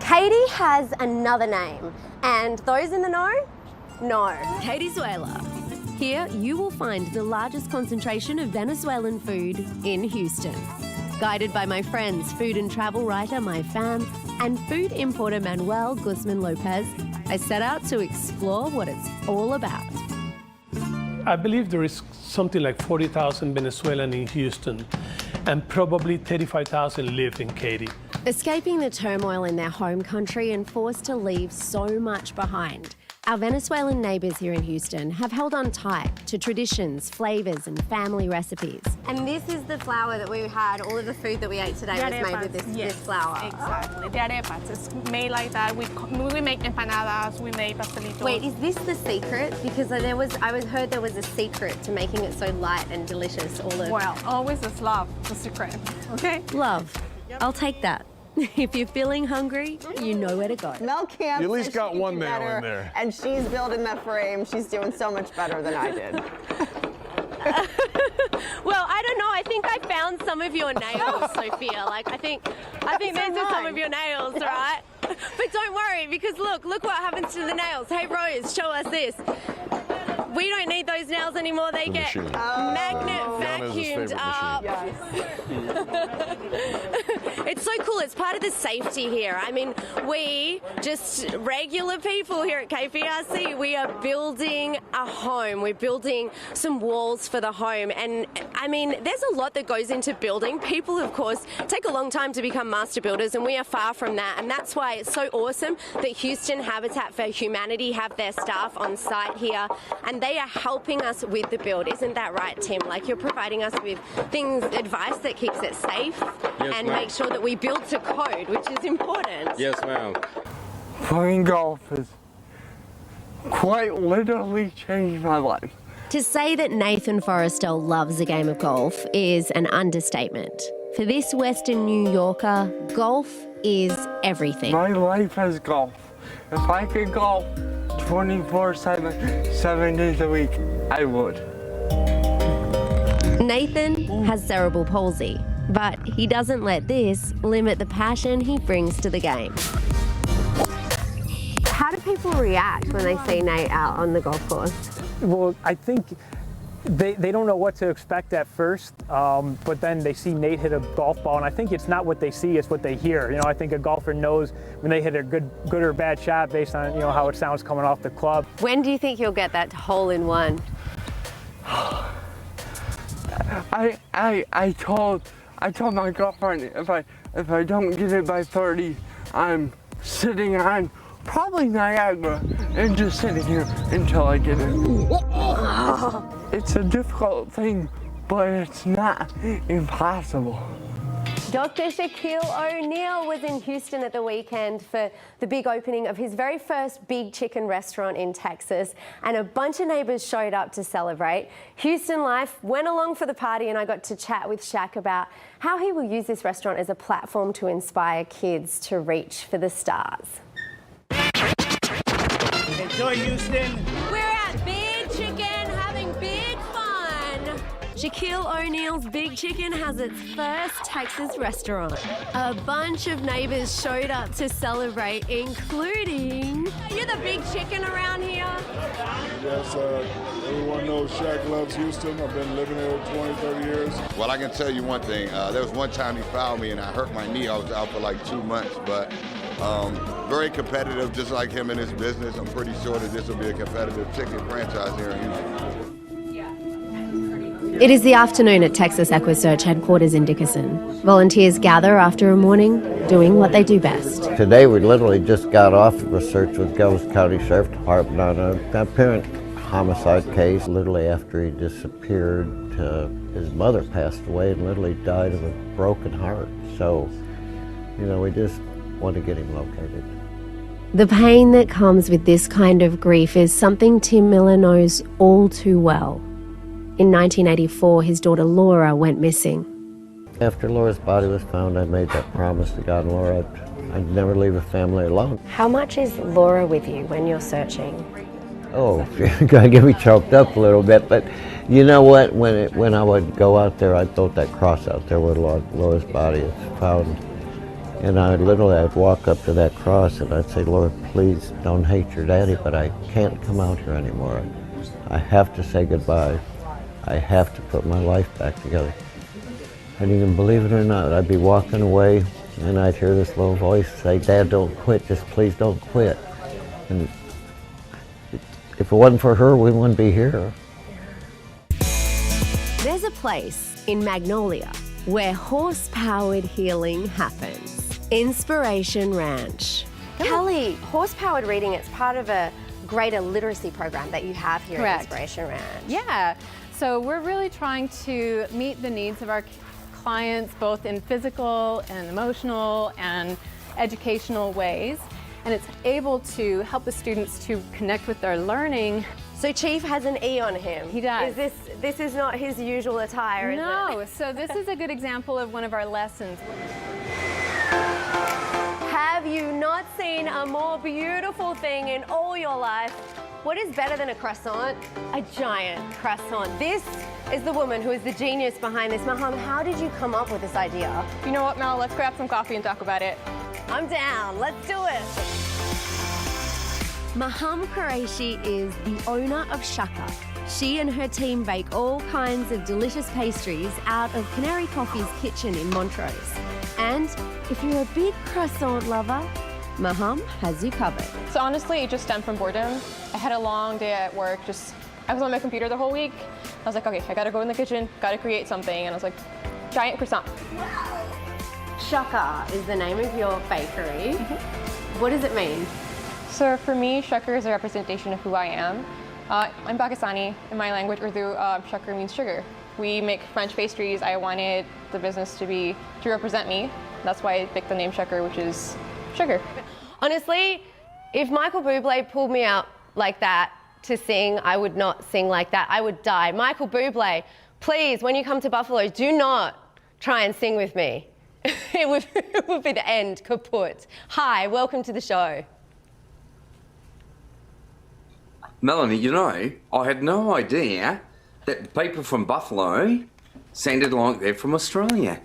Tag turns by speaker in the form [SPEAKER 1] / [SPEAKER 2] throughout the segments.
[SPEAKER 1] Katie has another name, and those in the know, know.
[SPEAKER 2] Venezuela. Here you will find the largest concentration of Venezuelan food in Houston. Guided by my friends, food and travel writer My Fam and food importer Manuel Guzman Lopez, I set out to explore what it's all about.
[SPEAKER 3] I believe there is something like 40,000 Venezuelans in Houston, and probably 35,000 live in Katy.
[SPEAKER 2] Escaping the turmoil in their home country and forced to leave so much behind, our Venezuelan neighbours here in Houston have held on tight to traditions, flavours and family recipes.
[SPEAKER 1] And this is the flour that we had, all of the food that we ate today was made with this flour.
[SPEAKER 4] Exactly, the arepas, it's made like that. We make empanadas, we make pastelitos.
[SPEAKER 1] Wait, is this the secret? Because I heard there was a secret to making it so light and delicious.
[SPEAKER 4] Well, always is love, the secret, okay?
[SPEAKER 2] Love. Yep. I'll take that. If you're feeling hungry, you know where to go.
[SPEAKER 5] Mel Camp,
[SPEAKER 6] you at least got one nail in there.
[SPEAKER 5] And she's building that frame. She's doing so much better than I did.
[SPEAKER 2] Well, I don't know. I think I found some of your nails, Sophia. I think these are some of your nails, right? But don't worry, because look what happens to the nails. Hey, Rose, show us this. We don't need those nails anymore. They get magnet vacuumed up. It's so cool. It's part of the safety here. I mean, we, just regular people here at KPRC, we are building a home. We're building some walls for the home. And I mean, there's a lot that goes into building. People, of course, take a long time to become master builders, and we are far from that. And that's why it's so awesome that Houston Habitat for Humanity have their staff on site here, and they are helping us with the build. Isn't that right, Tim? You're providing us with advice that keeps it safe and make sure that we build to code, which is important.
[SPEAKER 7] Yes, ma'am.
[SPEAKER 8] Playing golf has quite literally changed my life.
[SPEAKER 2] To say that Nathan Forrestal loves a game of golf is an understatement. For this Western New Yorker, golf is everything.
[SPEAKER 8] My life is golf. If I could golf 24/7, 7 days a week, I would.
[SPEAKER 2] Nathan has cerebral palsy, but he doesn't let this limit the passion he brings to the game.
[SPEAKER 1] How do people react when they see Nate out on the golf course?
[SPEAKER 9] Well, I think they don't know what to expect at first, but then they see Nate hit a golf ball, and I think it's not what they see, it's what they hear. I think a golfer knows when they hit a good or bad shot based on, how it sounds coming off the club.
[SPEAKER 1] When do you think you'll get that hole in one?
[SPEAKER 8] I told my girlfriend if I don't get it by 30, I'm sitting on probably Niagara and just sitting here until I get it. It's a difficult thing, but it's not impossible.
[SPEAKER 1] Dr. Shaquille O'Neal was in Houston at the weekend for the big opening of his very first big chicken restaurant in Texas, and a bunch of neighbours showed up to celebrate. Houston Life went along for the party, and I got to chat with Shaq about how he will use this restaurant as a platform to inspire kids to reach for the stars.
[SPEAKER 10] Enjoy Houston.
[SPEAKER 2] We're at Big Chicken having big fun. Shaquille O'Neal's Big Chicken has its first Texas restaurant. A bunch of neighbours showed up to celebrate, including... You're the Big Chicken around here?
[SPEAKER 6] Yes, everyone knows Shaq loves Houston. I've been living here 20, 30 years.
[SPEAKER 11] Well, I can tell you one thing. There was one time he fouled me and I hurt my knee. I was out for like 2 months, but very competitive, just like him in his business. I'm pretty sure that this will be a competitive chicken franchise here in Houston.
[SPEAKER 2] It is the afternoon at Texas EquiSearch headquarters in Dickerson. Volunteers gather after a morning, doing what they do best.
[SPEAKER 12] Today we literally just got off of a search with Galvez County Sheriff Department on an apparent homicide case. Literally after he disappeared, his mother passed away and literally died of a broken heart. So, we just want to get him located.
[SPEAKER 2] The pain that comes with this kind of grief is something Tim Miller knows all too well. In 1984, his daughter Laura went missing.
[SPEAKER 12] After Laura's body was found, I made that promise to God and Laura I'd never leave a family alone.
[SPEAKER 1] How much is Laura with you when you're searching?
[SPEAKER 12] Oh, you're gonna get me choked up a little bit, but you know what? When I would go out there, I'd throw that cross out there where Laura's body is found. And I'd walk up to that cross and I'd say, Lord, please don't hate your daddy, but I can't come out here anymore. I have to say goodbye. I have to put my life back together. And you can believe it or not, I'd be walking away and I'd hear this little voice say, Dad, don't quit, just please don't quit. And if it wasn't for her, we wouldn't be here.
[SPEAKER 1] There's a place in Magnolia where horse-powered healing happens. Inspiration Ranch. Kelly, horse-powered reading, it's part of a greater literacy program that you have here at Inspiration Ranch.
[SPEAKER 7] Yeah, so we're really trying to meet the needs of our clients both in physical and emotional and educational ways. And it's able to help the students to connect with their learning.
[SPEAKER 1] So Chief has an E on him.
[SPEAKER 7] He does.
[SPEAKER 1] This is not his usual attire, is it?
[SPEAKER 7] No, so this is a good example of one of our lessons.
[SPEAKER 1] Have you not seen a more beautiful thing in all your life? What is better than a croissant? A giant croissant. This is the woman who is the genius behind this. Maham, how did you come up with this idea?
[SPEAKER 4] You know what, Mel? Let's grab some coffee and talk about it.
[SPEAKER 1] I'm down. Let's do it. Maham Qureshi is the owner of Shaka. She and her team bake all kinds of delicious pastries out of Canary Coffee's kitchen in Montrose. And if you're a big croissant lover, Maham has you covered.
[SPEAKER 4] So honestly, it just stemmed from boredom. I had a long day at work. I was on my computer the whole week. I was like, okay, I gotta go in the kitchen, gotta create something. And I was like, giant croissant.
[SPEAKER 1] Shaka is the name of your bakery. What does it mean?
[SPEAKER 4] So for me, shakar is a representation of who I am. I'm Pakistani. In my language, Urdu, shakar means sugar. We make French pastries. I wanted the business to represent me. That's why I picked the name Shakar, which is sugar.
[SPEAKER 1] Honestly, if Michael Bublé pulled me out like that to sing, I would not sing like that. I would die. Michael Bublé, please, when you come to Buffalo, do not try and sing with me. It would be the end, kaput. Hi, welcome to the show.
[SPEAKER 13] Melanie, you know, I had no idea that people from Buffalo sounded like they're from Australia.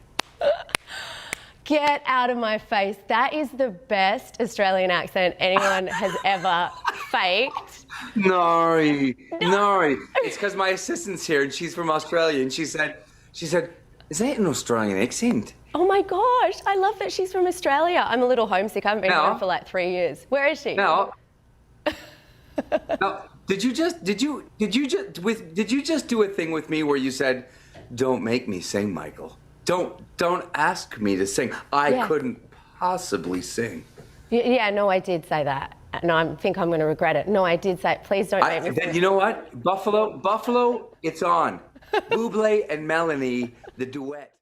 [SPEAKER 1] Get out of my face. That is the best Australian accent anyone has ever faked.
[SPEAKER 13] No. It's because my assistant's here and she's from Australia and she said, is that an Australian accent?
[SPEAKER 1] Oh my gosh, I love that she's from Australia. I'm a little homesick. I haven't been home for like 3 years. Where is she?
[SPEAKER 13] Now, did you just do a thing with me where you said, "Don't make me sing, Michael. Don't ask me to sing. I couldn't possibly sing."
[SPEAKER 1] Yeah, no, I did say that. No, I think I'm going to regret it. No, I did say, please don't make me sing.
[SPEAKER 13] Then you know what? Buffalo, it's on. Bublé and Melanie, the duet.